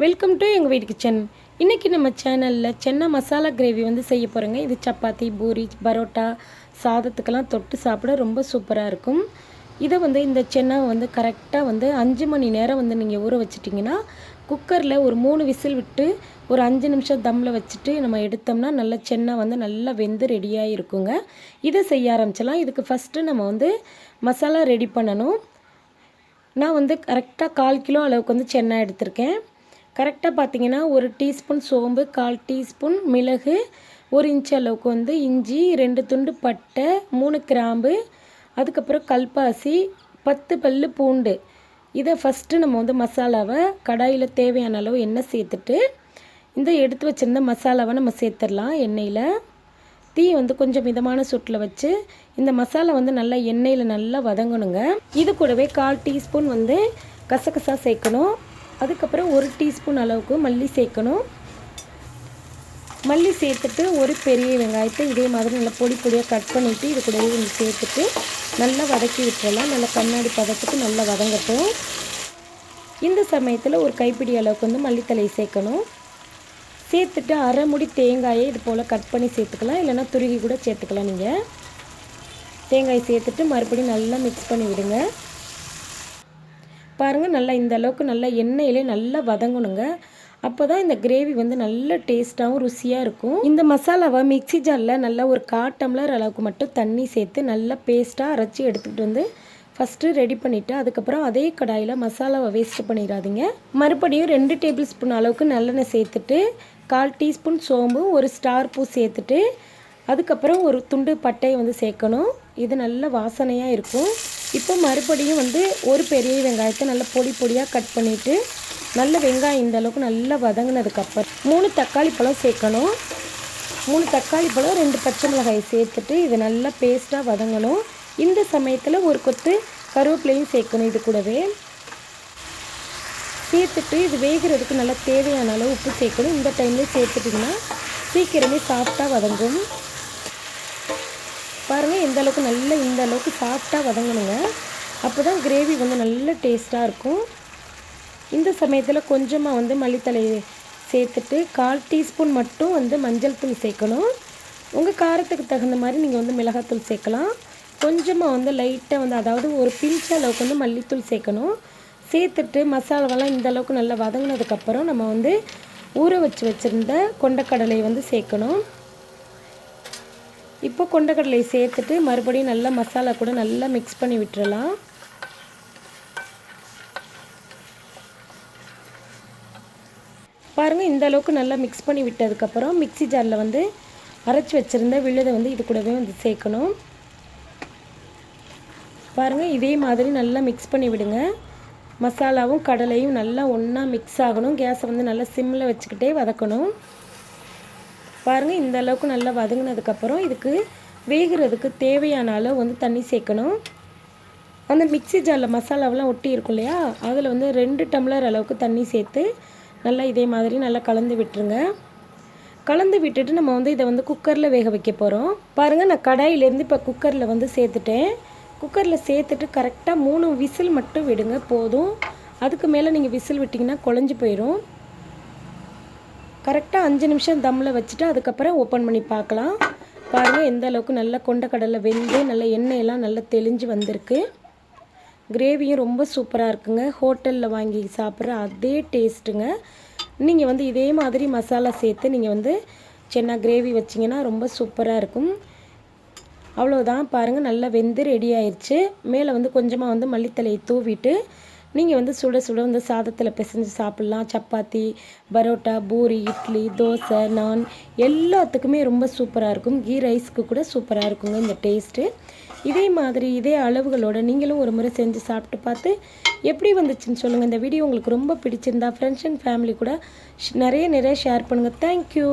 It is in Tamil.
வெல்கம் டு எங்கள் வீட்டு கிச்சன். இன்றைக்கி நம்ம சேனலில் சென்னா மசாலா கிரேவி வந்து செய்ய போகிறோங்க. இது சப்பாத்தி, பூரி, பரோட்டா, சாதத்துக்கெல்லாம் தொட்டு சாப்பிட ரொம்ப சூப்பராக இருக்கும். இதை வந்து இந்த சென்னாவை வந்து கரெக்டாக வந்து 5 மணி நேரம் வந்து நீங்கள் ஊற வச்சிட்டிங்கன்னா, குக்கரில் ஒரு 3 விசில் விட்டு ஒரு 5 நிமிஷம் தம்மில் வச்சுட்டு நம்ம எடுத்தோம்னா நல்ல சென்னா வந்து நல்லா வெந்து ரெடியாக இருக்குங்க. இதை செய்ய ஆரம்பிச்சலாம். இதுக்கு ஃபஸ்ட்டு நம்ம வந்து மசாலா ரெடி பண்ணணும். நான் வந்து கரெக்டாக 1/4 கிலோ அளவுக்கு வந்து சென்னா எடுத்திருக்கேன். கரெக்டாக பார்த்தீங்கன்னா 1 டீஸ்பூன் சோம்பு, 1/4 டீஸ்பூன் மிளகு, 1 இன்ச் அளவுக்கு வந்து இஞ்சி, 2 துண்டு பட்டை, 3 கிராம்பு, அதுக்கப்புறம் கல்பாசி, 10 பல்லு பூண்டு. இதை ஃபஸ்ட்டு நம்ம வந்து மசாலாவை கடாயில் தேவையான அளவு எண்ணெய் சேர்த்துட்டு இந்த எடுத்து வச்சுருந்த மசாலாவை நம்ம சேர்த்துடலாம். எண்ணெயில் தீ வந்து கொஞ்சம் மிதமான சூட்டில் வச்சு இந்த மசாலா வந்து நல்லா எண்ணெயில் நல்லா வதங்கணுங்க. இது கூடவே 1/4 டீஸ்பூன் வந்து கசகசா சேர்க்கணும். அதுக்கப்புறம் 1 டீஸ்பூன் அளவுக்கு மல்லி சேர்க்கணும். மல்லி சேர்த்துட்டு ஒரு பெரிய வெங்காயத்தை இதே மாதிரி நல்லா பொடி பொடியாக கட் பண்ணிவிட்டு இது கூடவே வந்து சேர்த்துட்டு நல்லா வதக்கி விட்டுறலாம். நல்லா கண்ணாடி பதத்துக்கு நல்லா வதங்கட்டும். இந்த சமயத்தில் ஒரு கைப்பிடி அளவுக்கு வந்து மல்லித்தலை சேர்க்கணும். சேர்த்துட்டு அரை முடி தேங்காயை இது போல் கட் பண்ணி சேர்த்துக்கலாம், இல்லைனா துருகி கூட சேர்த்துக்கலாம். நீங்கள் தேங்காய் சேர்த்துட்டு மறுபடியும் நல்லா மிக்ஸ் பண்ணி விடுங்க. பாருங்கள், நல்லா இந்த அளவுக்கு நல்லா எண்ணெயிலே நல்லா வதங்கணுங்க. அப்போ தான் இந்த கிரேவி வந்து நல்ல டேஸ்ட்டாகவும் ருசியாக இருக்கும். இந்த மசாலாவை மிக்ஸி ஜாரில் நல்லா ஒரு 1/4 டம்ளர் அளவுக்கு மட்டும் தண்ணி சேர்த்து நல்லா பேஸ்ட்டாக அரைச்சி எடுத்துக்கிட்டு வந்து ஃபஸ்ட்டு ரெடி பண்ணிவிட்டு அதுக்கப்புறம் அதே கடாயில் மசாலாவை வேஸ்ட் பண்ணிடாதீங்க. மறுபடியும் 2 டேபிள் ஸ்பூன் அளவுக்கு நல்லெண்ணெய் சேர்த்துட்டு 1/4 டீஸ்பூன் சோம்பு, ஒரு ஸ்டார் பூ சேர்த்துட்டு அதுக்கப்புறம் ஒரு துண்டு பட்டையை வந்து சேர்க்கணும். இது நல்ல வாசனையாக இருக்கும். இப்போ மறுபடியும் வந்து ஒரு பெரிய வெங்காயத்தை நல்லா பொடி பொடியாக கட் பண்ணிவிட்டு நல்ல வெங்காயம் இந்த அளவுக்கு நல்லா வதங்கினதுக்கப்புறம் 3 தக்காளி பழம் சேர்க்கணும். 3 தக்காளி பழம், 2 பச்சை மிளகாய் சேர்த்துட்டு இது நல்லா பேஸ்ட்டாக வதங்கணும். இந்த சமயத்தில் ஒரு கொத்து கருவேப்பிலையும் சேர்க்கணும். இது கூடவே சேர்த்துட்டு இது வேகிறதுக்கு நல்லா தேவையான அளவு உப்பு சேர்க்கணும். இந்த டைம்லேயே சேர்த்துட்டிங்கன்னா சீக்கிரமே சாஃப்டாக வதங்கும். பாருங்கள், இந்த அளவுக்கு சாஃப்டாக வதங்கணுங்க. அப்போ தான் கிரேவி வந்து நல்ல டேஸ்ட்டாக இருக்கும். இந்த சமயத்தில் கொஞ்சமாக வந்து மல்லித்தலையை சேர்த்துட்டு 1/4 டீஸ்பூன் மட்டும் வந்து மஞ்சள் தூள் சேர்க்கணும். உங்கள் காரத்துக்கு தகுந்த மாதிரி நீங்கள் வந்து மிளகாத்தூள் சேர்க்கலாம். கொஞ்சமாக வந்து லைட்டாக வந்து அதாவது ஒரு பிஞ்ச் அளவுக்கு வந்து மல்லித்தூள் சேர்க்கணும். சேர்த்துட்டு மசாலாவெல்லாம் இந்த அளவுக்கு நல்லா வதங்கினதுக்கப்புறம் நம்ம வந்து ஊற வச்சுருந்த கொண்டக்கடலை வந்து சேர்க்கணும். இப்போ கொண்டக்கடலையை சேர்த்துட்டு மறுபடியும் நல்லா மசாலா கூட நல்லா மிக்ஸ் பண்ணி விட்டுறலாம். பாருங்கள், இந்த அளவுக்கு நல்லா மிக்ஸ் பண்ணி விட்டதுக்கப்புறம் மிக்ஸி ஜாரில் வந்து அரைச்சி வச்சுருந்த விழுதை வந்து இது கூடவே வந்து சேர்க்கணும். பாருங்கள், இதே மாதிரி நல்லா மிக்ஸ் பண்ணி விடுங்க. மசாலாவும் கடலையும் நல்லா ஒன்றா மிக்ஸ் ஆகணும். கேஸை வந்து நல்லா சிம்மில் வச்சுக்கிட்டே வதக்கணும். பாருங்கள், இந்த அளவுக்கு நல்லா வதங்கினதுக்கப்புறம் இதுக்கு வேகிறதுக்கு தேவையான அளவு வந்து தண்ணி சேர்க்கணும். அந்த மிக்ஸி ஜாரில் மசாலாவெல்லாம் ஒட்டி இருக்கும் இல்லையா, அதில் வந்து 2 டம்ளர் அளவுக்கு தண்ணி சேர்த்து நல்லா இதே மாதிரி நல்லா கலந்து விட்டுருங்க. கலந்து விட்டுட்டு நம்ம வந்து இதை வந்து குக்கரில் வேக வைக்க போகிறோம். பாருங்கள், நான் கடாயிலேருந்து இப்போ குக்கரில் வந்து சேர்த்துட்டேன். குக்கரில் சேர்த்துட்டு கரெக்டாக 3 விசில் மட்டும் விடுங்க போதும். அதுக்கு மேலே நீங்கள் விசில் விட்டிங்கன்னா குழஞ்சி போயிடும். கரெக்டாக 5 நிமிஷம் தம்மில் வச்சுட்டு அதுக்கப்புறம் ஓப்பன் பண்ணி பார்க்கலாம். பாருங்கள், எந்த அளவுக்கு நல்லா கொண்டக்கடலை வெந்து நல்லா எண்ணெயெல்லாம் நல்லா தெளிஞ்சு வந்திருக்கு. கிரேவியும் ரொம்ப சூப்பராக இருக்குங்க. ஹோட்டலில் வாங்கி சாப்பிட்ற அதே டேஸ்ட்டுங்க. நீங்கள் வந்து இதே மாதிரி மசாலா சேர்த்து நீங்கள் வந்து சென்னா கிரேவி வச்சிங்கன்னா ரொம்ப சூப்பராக இருக்கும். அவ்வளோதான், பாருங்கள், நல்லா வெந்து ரெடி ஆயிடுச்சு. மேலே வந்து கொஞ்சமாக வந்து மல்லித்தலையை தூவிட்டு நீங்கள் வந்து சுட சுட வந்து சாதத்தில் பிசைஞ்சு சாப்பிட்லாம். சப்பாத்தி, பரோட்டா, பூரி, இட்லி, தோசை, நான் எல்லாத்துக்குமே ரொம்ப சூப்பராக இருக்கும். கீ ரைஸ்க்கு கூட சூப்பராக இருக்குங்க இந்த டேஸ்ட்டு. இதே மாதிரி இதே அளவுகளோடு நீங்களும் ஒரு முறை செஞ்சு சாப்பிட்டு பார்த்து எப்படி வந்துச்சுன்னு சொல்லுங்கள். இந்த வீடியோ உங்களுக்கு ரொம்ப பிடிச்சிருந்தா ஃப்ரெண்ட்ஸ் அண்ட் ஃபேமிலி கூட நிறைய ஷேர் பண்ணுங்கள். தேங்க்யூ.